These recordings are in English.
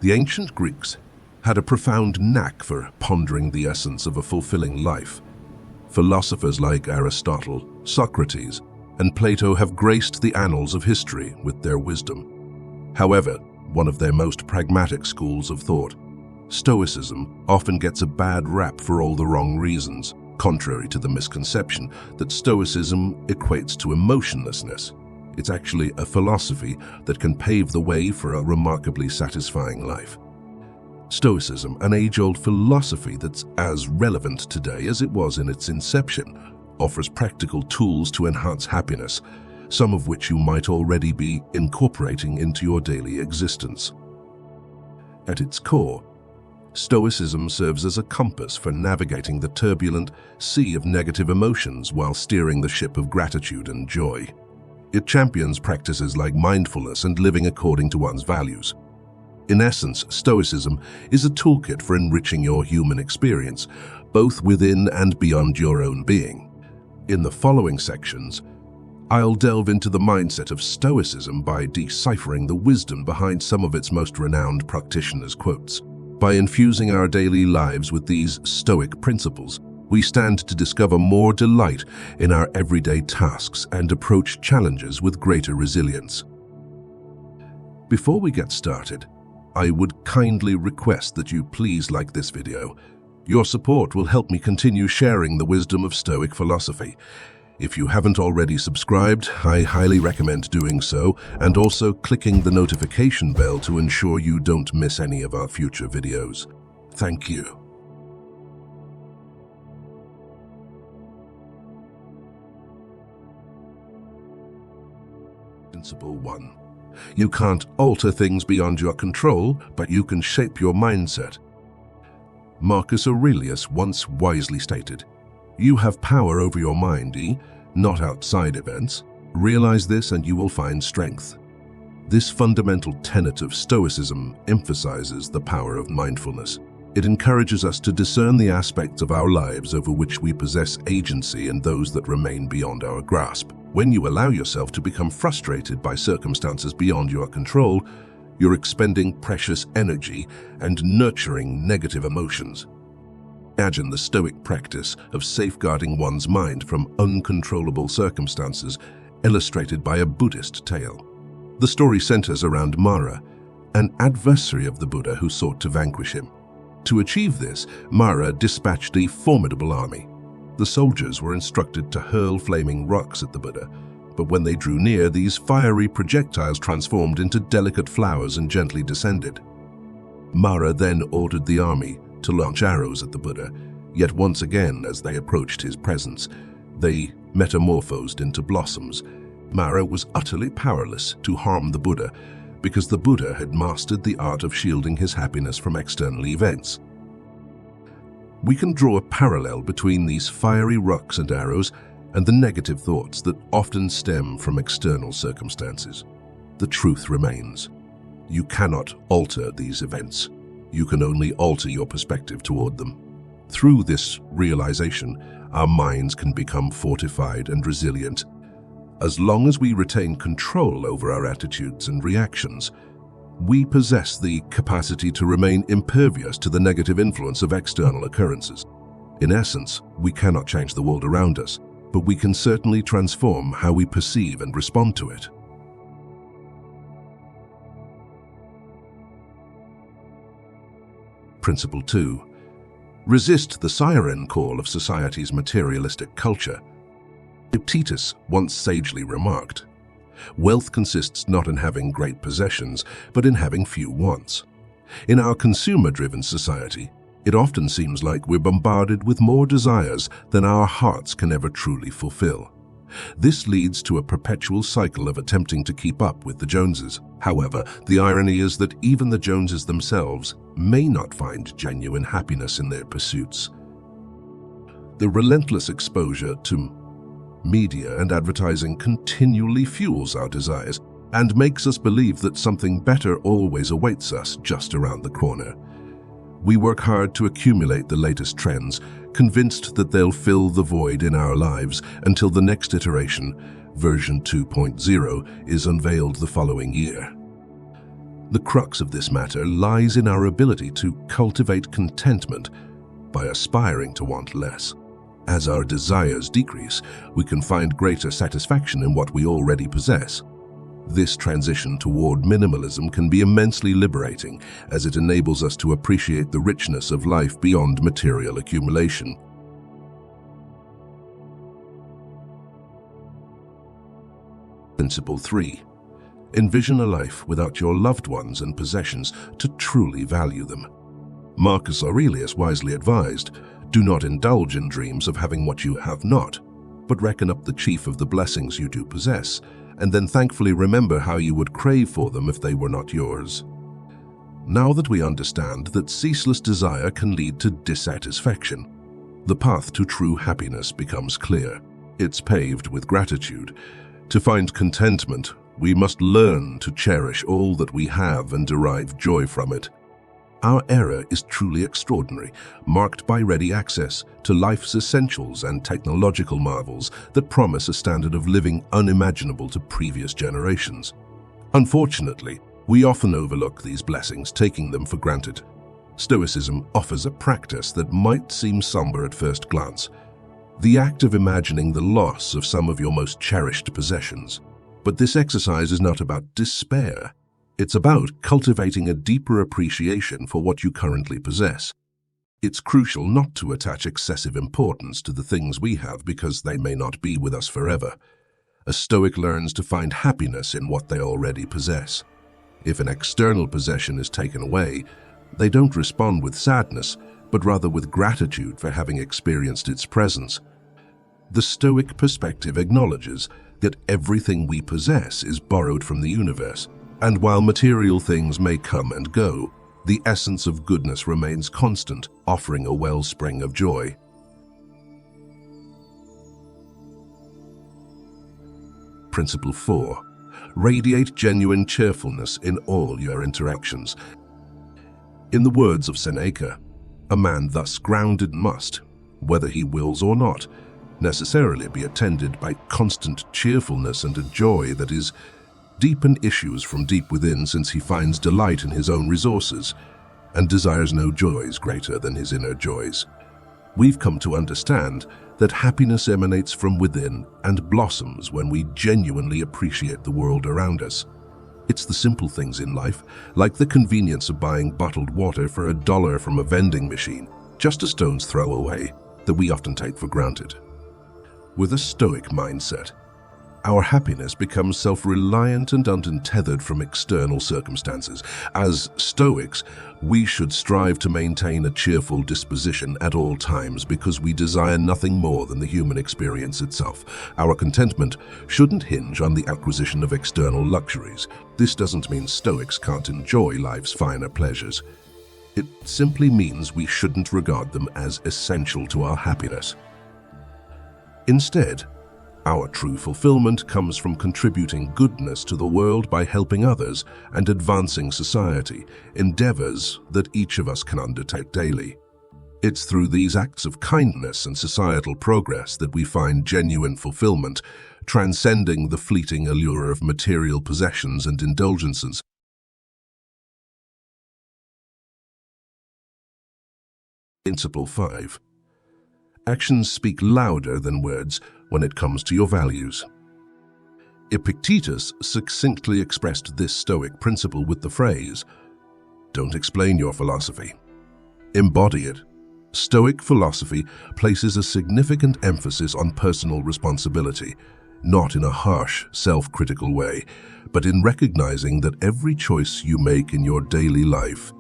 The ancient Greeks had a profound knack for pondering the essence of a fulfilling life. Philosophers like Aristotle, Socrates, and Plato have graced the annals of history with their wisdom. However, one of their most pragmatic schools of thought, Stoicism, often gets a bad rap for all the wrong reasons, contrary to the misconception that Stoicism equates to emotionlessness. It's actually a philosophy that can pave the way for a remarkably satisfying life. Stoicism, an age-old philosophy that's as relevant today as it was in its inception, offers practical tools to enhance happiness, some of which you might already be incorporating into your daily existence. At its core, Stoicism serves as a compass for navigating the turbulent sea of negative emotions while steering the ship of gratitude and joy. It champions practices like mindfulness and living according to one's values. In essence, Stoicism is a toolkit for enriching your human experience, both within and beyond your own being. In the following sections, I'll delve into the mindset of Stoicism by deciphering the wisdom behind some of its most renowned practitioners' quotes. By infusing our daily lives with these Stoic principles, we stand to discover more delight in our everyday tasks and approach challenges with greater resilience. Before we get started, I would kindly request that you please like this video. Your support will help me continue sharing the wisdom of Stoic philosophy. If you haven't already subscribed, I highly recommend doing so, and also clicking the notification bell to ensure you don't miss any of our future videos. Thank you. Principle 1. You can't alter things beyond your control, but you can shape your mindset. Marcus Aurelius once wisely stated, "You have power over your mind, not outside events. Realize this and you will find strength." This fundamental tenet of Stoicism emphasizes the power of mindfulness. It encourages us to discern the aspects of our lives over which we possess agency and those that remain beyond our grasp. When you allow yourself to become frustrated by circumstances beyond your control, you're expending precious energy and nurturing negative emotions. Imagine the Stoic practice of safeguarding one's mind from uncontrollable circumstances, illustrated by a Buddhist tale. The story centers around Mara, an adversary of the Buddha who sought to vanquish him. To achieve this, Mara dispatched a formidable army. The soldiers were instructed to hurl flaming rocks at the Buddha, but when they drew near, these fiery projectiles transformed into delicate flowers and gently descended. Mara then ordered the army to launch arrows at the Buddha, yet once again, as they approached his presence, they metamorphosed into blossoms. Mara was utterly powerless to harm the Buddha because the Buddha had mastered the art of shielding his happiness from external events. We can draw a parallel between these fiery rocks and arrows and the negative thoughts that often stem from external circumstances. The truth remains. You cannot alter these events. You can only alter your perspective toward them. Through this realization, our minds can become fortified and resilient. As long as we retain control over our attitudes and reactions, we possess the capacity to remain impervious to the negative influence of external occurrences. In essence, we cannot change the world around us, but we can certainly transform how we perceive and respond to it. Principle 2. Resist the siren call of society's materialistic culture. Epictetus once sagely remarked, "Wealth consists not in having great possessions, but in having few wants." In our consumer-driven society, it often seems like we're bombarded with more desires than our hearts can ever truly fulfill. This leads to a perpetual cycle of attempting to keep up with the Joneses. However, the irony is that even the Joneses themselves may not find genuine happiness in their pursuits. The relentless exposure to media and advertising continually fuels our desires and makes us believe that something better always awaits us just around the corner. We work hard to accumulate the latest trends, convinced that they'll fill the void in our lives until the next iteration, version 2.0, is unveiled the following year. The crux of this matter lies in our ability to cultivate contentment by aspiring to want less. As our desires decrease, we can find greater satisfaction in what we already possess. This transition toward minimalism can be immensely liberating, as it enables us to appreciate the richness of life beyond material accumulation. Principle 3. Envision a life without your loved ones and possessions to truly value them. Marcus Aurelius wisely advised, "Do not indulge in dreams of having what you have not, but reckon up the chief of the blessings you do possess, and then thankfully remember how you would crave for them if they were not yours." Now that we understand that ceaseless desire can lead to dissatisfaction, the path to true happiness becomes clear. It's paved with gratitude. To find contentment, we must learn to cherish all that we have and derive joy from it. Our era is truly extraordinary, marked by ready access to life's essentials and technological marvels that promise a standard of living unimaginable to previous generations. Unfortunately, we often overlook these blessings, taking them for granted. Stoicism offers a practice that might seem somber at first glance, the act of imagining the loss of some of your most cherished possessions. But this exercise is not about despair. It's about cultivating a deeper appreciation for what you currently possess. It's crucial not to attach excessive importance to the things we have because they may not be with us forever. A Stoic learns to find happiness in what they already possess. If an external possession is taken away, they don't respond with sadness, but rather with gratitude for having experienced its presence. The Stoic perspective acknowledges that everything we possess is borrowed from the universe, and while material things may come and go, the essence of goodness remains constant, offering a wellspring of joy. Principle 4. Radiate genuine cheerfulness in all your interactions. In the words of Seneca, a man thus grounded must, whether he wills or not, necessarily be attended by constant cheerfulness and a joy that is deep and issues from deep within, since he finds delight in his own resources and desires no joys greater than his inner joys. We've come to understand that happiness emanates from within and blossoms when we genuinely appreciate the world around us. It's the simple things in life, like the convenience of buying bottled water for $1 from a vending machine, just a stone's throw away, that we often take for granted. With a Stoic mindset, our happiness becomes self-reliant and untethered from external circumstances. As Stoics, we should strive to maintain a cheerful disposition at all times because we desire nothing more than the human experience itself. Our contentment shouldn't hinge on the acquisition of external luxuries. This doesn't mean Stoics can't enjoy life's finer pleasures. It simply means we shouldn't regard them as essential to our happiness. Instead, our true fulfillment comes from contributing goodness to the world by helping others and advancing society, endeavors that each of us can undertake daily. It's through these acts of kindness and societal progress that we find genuine fulfillment, transcending the fleeting allure of material possessions and indulgences. Principle 5. Actions speak louder than words when it comes to your values. Epictetus succinctly expressed this Stoic principle with the phrase, "Don't explain your philosophy, embody it." Stoic philosophy places a significant emphasis on personal responsibility, not in a harsh, self-critical way, but in recognizing that every choice you make in your daily life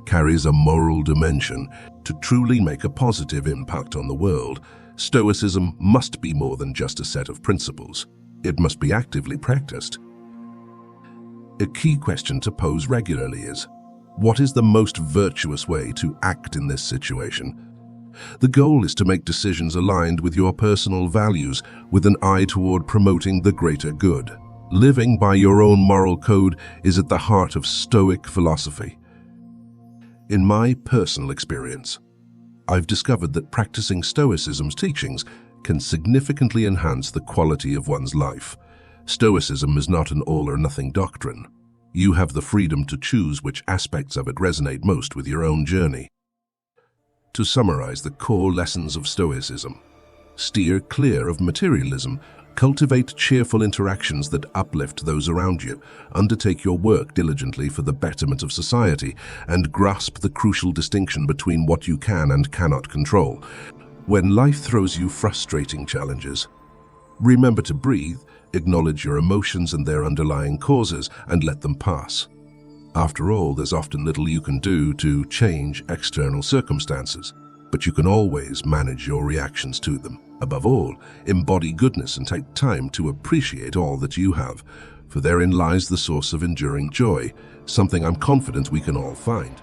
carries a moral dimension. To truly make a positive impact on the world, Stoicism must be more than just a set of principles. It must be actively practiced. A key question to pose regularly is, what is the most virtuous way to act in this situation? The goal is to make decisions aligned with your personal values with an eye toward promoting the greater good. Living by your own moral code is at the heart of Stoic philosophy. In my personal experience, I've discovered that practicing Stoicism's teachings can significantly enhance the quality of one's life. Stoicism is not an all-or-nothing doctrine. You have the freedom to choose which aspects of it resonate most with your own journey. To summarize the core lessons of Stoicism: steer clear of materialism, cultivate cheerful interactions that uplift those around you, undertake your work diligently for the betterment of society, and grasp the crucial distinction between what you can and cannot control. When life throws you frustrating challenges, remember to breathe, acknowledge your emotions and their underlying causes, and let them pass. After all, there's often little you can do to change external circumstances, but you can always manage your reactions to them. Above all, embody goodness and take time to appreciate all that you have, for therein lies the source of enduring joy, something I'm confident we can all find.